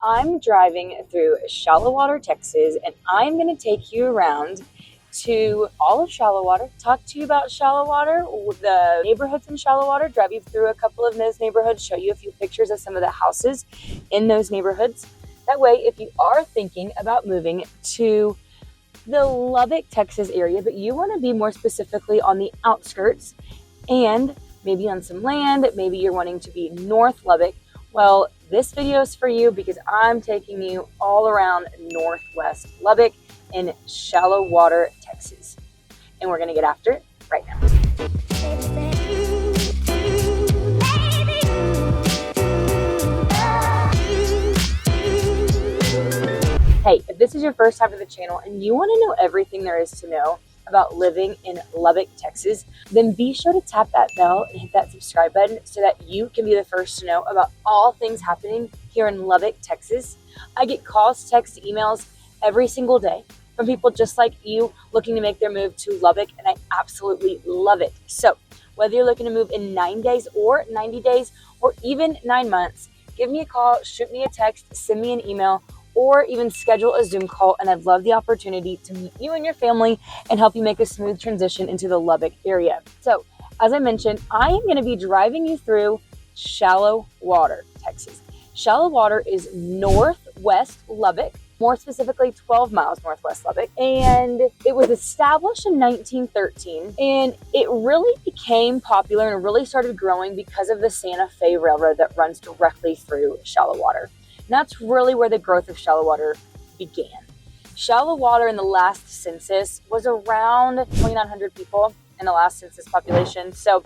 I'm driving through Shallowater, Texas, and I'm going to take you around to all of Shallowater, talk to you about Shallowater, the neighborhoods in Shallowater, drive you through a couple of those neighborhoods, show you a few pictures of some of the houses in those neighborhoods. That way, if you are thinking about moving to the Lubbock, Texas area, but you want to be more specifically on the outskirts and maybe on some land, maybe you're wanting to be North Lubbock, well, this video is for you because I'm taking you all around Northwest Lubbock in Shallowater, Texas. And we're going to get after it right now. Hey, if this is your first time to the channel and you want to know everything there is to know about living in Lubbock, Texas, then be sure to tap that bell and hit that subscribe button so that you can be the first to know about all things happening here in Lubbock, Texas. I get calls, texts, emails every single day from people just like you looking to make their move to Lubbock, and I absolutely love it. So whether you're looking to move in 9 days or 90 days or even 9 months, give me a call, shoot me a text, send me an email, or even schedule a Zoom call, and I'd love the opportunity to meet you and your family and help you make a smooth transition into the Lubbock area. So, as I mentioned, I am going to be driving you through Shallowater, Texas. Shallowater is northwest Lubbock, more specifically 12 miles northwest Lubbock, and it was established in 1913, and it really became popular and really started growing because of the Santa Fe Railroad that runs directly through Shallowater. And that's really where the growth of Shallowater began. Shallowater in the last census was around 2,900 people in the last census population. So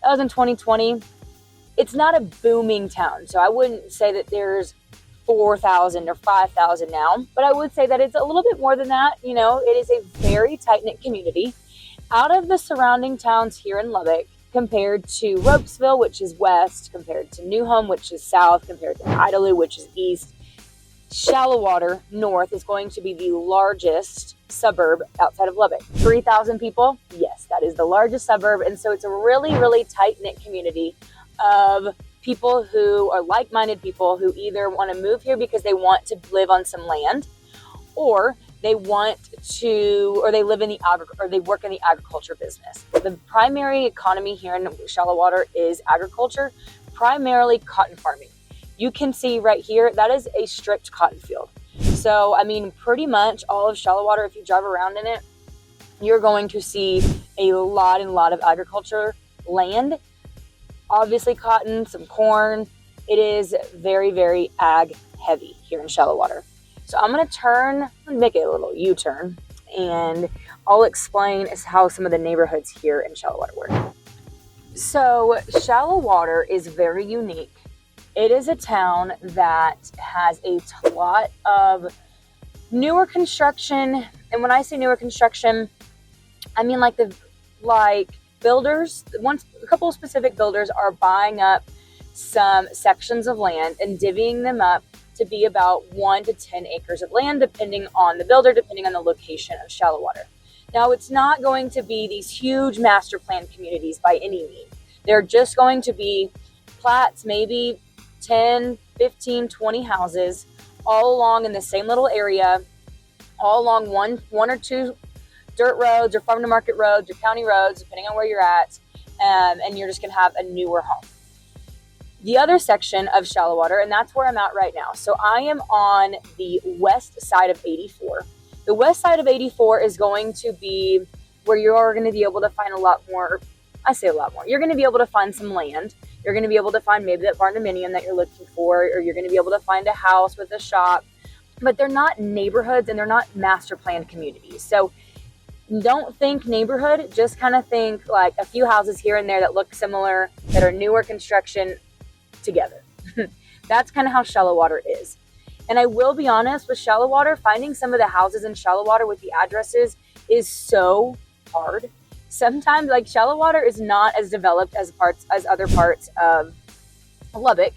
that was in 2020. It's not a booming town. So I wouldn't say that there's 4,000 or 5,000 now, but I would say that it's a little bit more than that. You know, it is a very tight-knit community. Out of the surrounding towns here in Lubbock, compared to Ropesville, which is west, compared to Newhome, which is south, compared to Idalou, which is east, Shallowater, north, is going to be the largest suburb outside of Lubbock. 3,000 people, yes, that is the largest suburb, and so it's a really, really tight-knit community of people who are like-minded people who either want to move here because they want to live on some land, or they want to, or they live in the or they work in the agriculture business. The primary economy here in Shallowater is agriculture, primarily cotton farming. You can see right here, that is a stripped cotton field. So, I mean, pretty much all of Shallowater, if you drive around in it, you're going to see a lot of agriculture land. Obviously cotton, some corn. It is very, very ag heavy here in Shallowater. So I'm going to make it a little U-turn, and I'll explain how some of the neighborhoods here in Shallowater work. So Shallowater is very unique. It is a town that has a lot of newer construction. And when I say newer construction, I mean like builders. A couple of specific builders are buying up some sections of land and divvying them up to be about 1 to 10 acres of land, depending on the builder, depending on the location of Shallowater. Now, it's not going to be these huge master plan communities by any means. They're just going to be plats, maybe 10, 15, 20 houses, all along in the same little area, all along one or two dirt roads or farm to market roads or county roads, depending on where you're at, and you're just going to have a newer home. The other section of Shallowater, and that's where I'm at right now. So I am on the west side of 84. The west side of 84 is going to be where you're going to be able to find a lot more. I say a lot more. You're going to be able to find some land. You're going to be able to find maybe that barndominium that you're looking for, or you're going to be able to find a house with a shop. But they're not neighborhoods and they're not master planned communities. So don't think neighborhood, just kind of think like a few houses here and there that look similar, that are newer construction together. That's kind of how Shallowater is. And I will be honest, with Shallowater, finding some of the houses in Shallowater with the addresses is so hard. Sometimes, like, Shallowater is not as developed as other parts of Lubbock.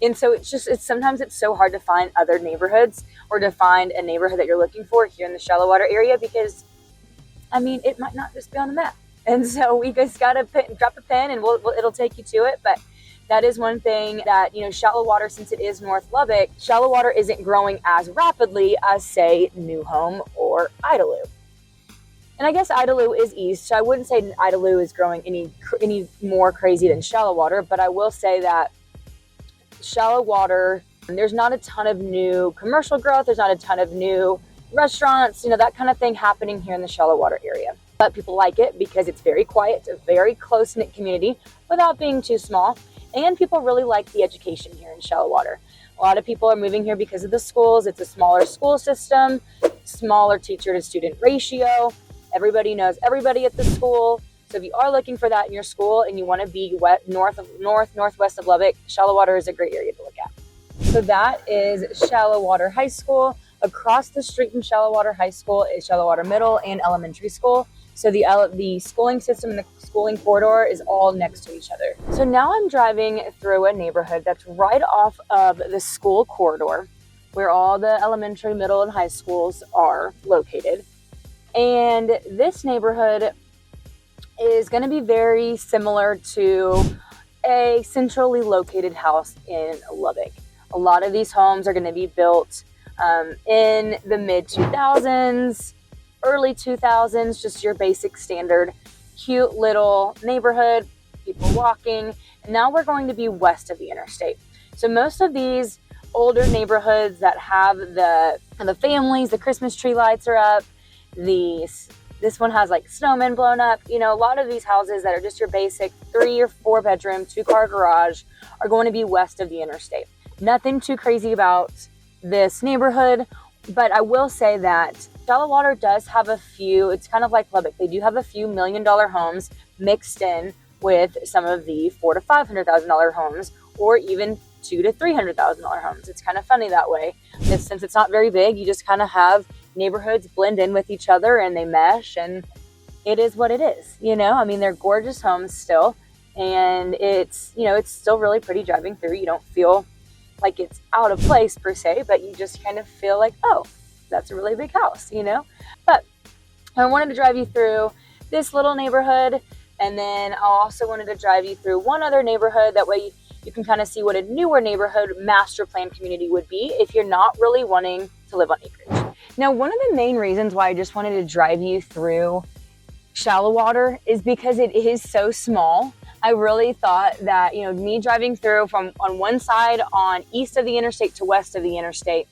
And so sometimes it's so hard to find other neighborhoods or to find a neighborhood that you're looking for here in the Shallowater area, because I mean, it might not just be on the map. And so we just got to drop a pin and it'll take you to it. But That is one thing that, Shallowater, since it is North Lubbock, Shallowater isn't growing as rapidly as, say, New Home or Idalou. And I guess Idalou is east, so I wouldn't say Idalou is growing any more crazy than Shallowater, but I will say that Shallowater, there's not a ton of new commercial growth, there's not a ton of new restaurants, that kind of thing happening here in the Shallowater area. But people like it because it's very quiet, it's a very close-knit community without being too small, and people really like the education here in Shallowater. A lot of people are moving here because of the schools. It's a smaller school system, smaller teacher to student ratio. Everybody knows everybody at the school. So if you are looking for that in your school and you want to be northwest of Lubbock, Shallowater is a great area to look at. So that is Shallowater High School. Across the street from Shallowater High School is Shallowater Middle and Elementary School. So the schooling system and the schooling corridor is all next to each other. So now I'm driving through a neighborhood that's right off of the school corridor where all the elementary, middle, and high schools are located. And this neighborhood is going to be very similar to a centrally located house in Lubbock. A lot of these homes are going to be built in the mid-2000s, early 2000s, just your basic standard cute little neighborhood, people walking. And now we're going to be west of the interstate. So most of these older neighborhoods that have the families, the Christmas tree lights are up, this one has like snowmen blown up, a lot of these houses that are just your basic 3 or 4 bedroom, 2-car garage are going to be west of the interstate. Nothing too crazy about this neighborhood, but I will say that Shallowater does have a few, it's kind of like Lubbock, they do have a few $1 million homes mixed in with some of the $400,000 to $500,000 homes, or even $200,000 to $300,000 homes. It's kind of funny that way. Since it's not very big, you just kind of have neighborhoods blend in with each other and they mesh, and it is what it is. They're gorgeous homes still, and it's still really pretty driving through. You don't feel like it's out of place per se, but you just kind of feel like, oh, that's a really big house, But I wanted to drive you through this little neighborhood, and then I also wanted to drive you through one other neighborhood. That way you can kind of see what a newer neighborhood master plan community would be if you're not really wanting to live on acreage. Now, one of the main reasons why I just wanted to drive you through Shallowater is because it is so small. I really thought that, me driving through from on one side on east of the interstate to west of the interstate,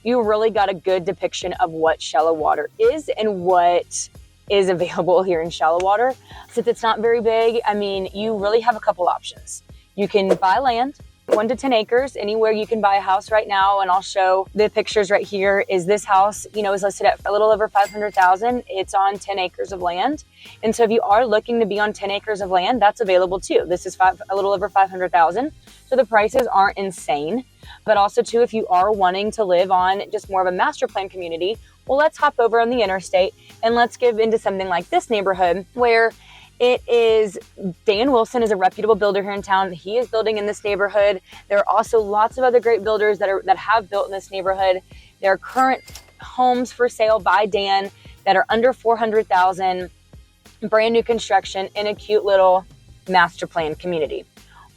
you really got a good depiction of what Shallowater is and what is available here in Shallowater. Since it's not very big, you really have a couple options. You can buy land, 1 to 10 acres, anywhere you can buy a house right now. And I'll show the pictures right here. Is this house, is listed at a little over $500,000. It's on 10 acres of land. And so if you are looking to be on 10 acres of land, that's available too. This is a little over $500,000. So the prices aren't insane. But also too, if you are wanting to live on just more of a master plan community, well, let's hop over on the interstate and let's get into something like this neighborhood where it is, Dan Wilson is a reputable builder here in town. He is building in this neighborhood. There are also lots of other great builders that have built in this neighborhood. There are current homes for sale by Dan that are under $400,000, brand new construction in a cute little master plan community.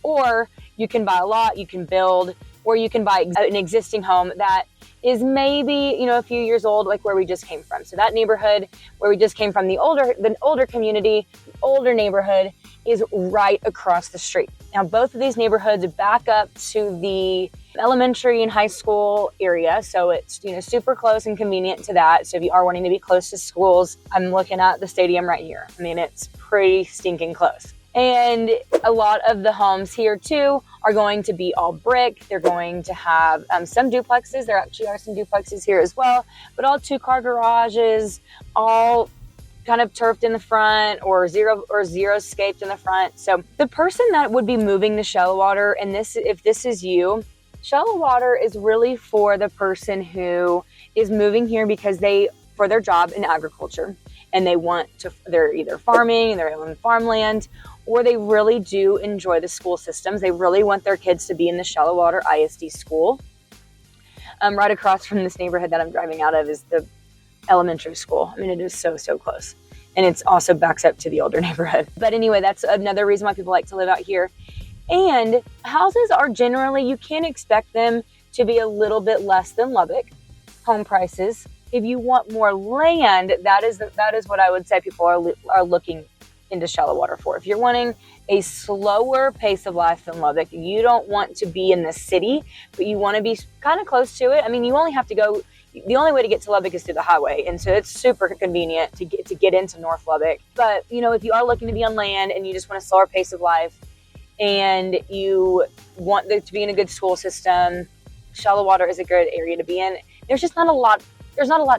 Or you can buy a lot, you can build, or you can buy an existing home that is maybe, a few years old, like where we just came from. So that neighborhood where we just came from, the older community, the older neighborhood is right across the street. Now, both of these neighborhoods back up to the elementary and high school area. So it's, super close and convenient to that. So if you are wanting to be close to schools, I'm looking at the stadium right here. It's pretty stinking close. And a lot of the homes here too are going to be all brick. They're going to have some duplexes. There actually are some duplexes here as well, but all 2-car garages, all kind of turfed in the front or zero scaped in the front. So the person that would be moving to Shallowater, and if this is you, Shallowater is really for the person who is moving here because for their job in agriculture, and they're either farming, they're on farmland, or they really do enjoy the school systems. They really want their kids to be in the Shallowater ISD school. Right across from this neighborhood that I'm driving out of is the elementary school. It is so, so close. And it's also backs up to the older neighborhood. But anyway, that's another reason why people like to live out here. And houses are generally, you can expect them to be a little bit less than Lubbock home prices. If you want more land, that is what I would say people are looking into Shallowater for. If you're wanting a slower pace of life than Lubbock, you don't want to be in the city, but you want to be kind of close to it. I mean, you only have to go, the only way to get to Lubbock is through the highway, and so it's super convenient to get into North Lubbock. But you know, if you are looking to be on land and you just want a slower pace of life and you want there to be in a good school system, Shallowater is a good area to be in. There's just not a lot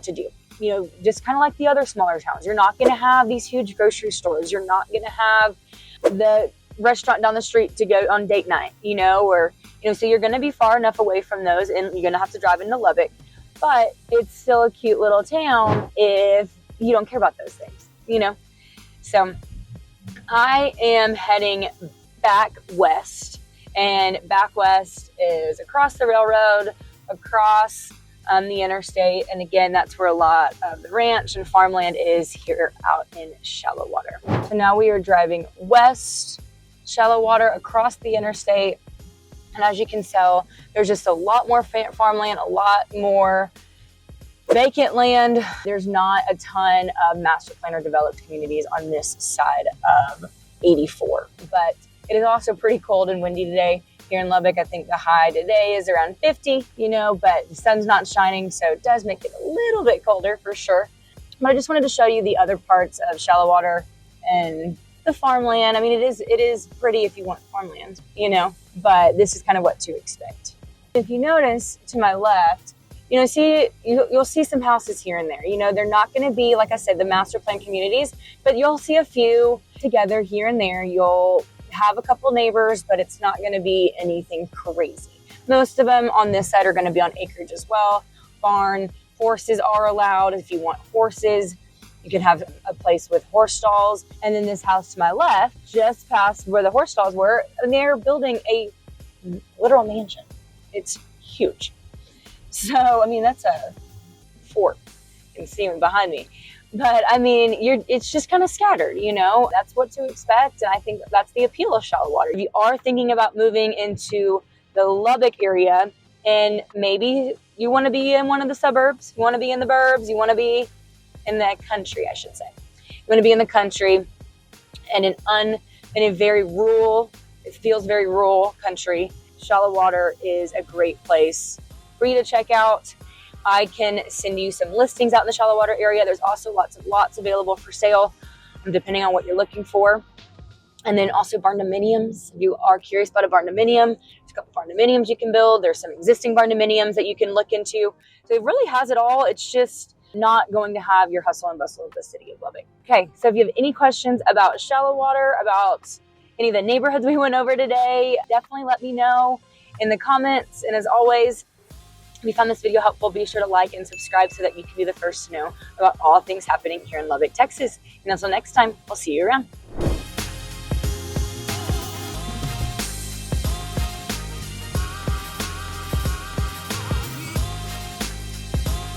to do. You know, just kind of like the other smaller towns. You're not going to have these huge grocery stores. You're not going to have the restaurant down the street to go on date night, you know, or, you know, so you're going to be far enough away from those and you're going to have to drive into Lubbock. But it's still a cute little town if you don't care about those things, you know. So I am heading back west, and back west is across the railroad, across the interstate, and again, that's where a lot of the ranch and farmland is here out in Shallowater. So now we are driving west Shallowater across the interstate, and as you can tell, there's just a lot more farmland, a lot more vacant land. There's not a ton of master plan or developed communities on this side of 84, but it is also pretty cold and windy today. Here in Lubbock, I think the high today is around 50, you know, but the sun's not shining, so it does make it a little bit colder for sure. But I just wanted to show you the other parts of Shallowater and the farmland. I mean, it is pretty if you want farmland, you know, but this is kind of what to expect. If you notice to my left, you know, you'll see some houses here and there. You know, they're not going to be, like I said, the master plan communities, but you'll see a few together here and there. You'll have a couple neighbors, but it's not going to be anything crazy. Most of them on this side are going to be on acreage as well. Barn, horses are allowed. If you want horses, you can have a place with horse stalls. And then this house to my left, just past where the horse stalls were, and they're building a literal mansion. It's huge. So, I mean, that's a fort. You can see them behind me. But I mean, it's just kind of scattered, you know, that's what to expect. And I think that's the appeal of Shallowater. If you are thinking about moving into the Lubbock area and maybe you want to be in one of the suburbs, you want to be in the burbs, you want to be in the country, I should say. You want to be in the country and in a very rural, it feels very rural country. Shallowater is a great place for you to check out. I can send you some listings out in the Shallowater area. There's also lots of lots available for sale, depending on what you're looking for. And then also barn-dominiums. If you are curious about a barn-dominium, there's a couple barn-dominiums you can build. There's some existing barn-dominiums that you can look into. So it really has it all. It's just not going to have your hustle and bustle of the city of Lubbock. Okay, so if you have any questions about Shallowater, about any of the neighborhoods we went over today, definitely let me know in the comments. And as always, if you found this video helpful, be sure to like and subscribe so that you can be the first to know about all things happening here in Lubbock, Texas. And until next time, I'll see you around.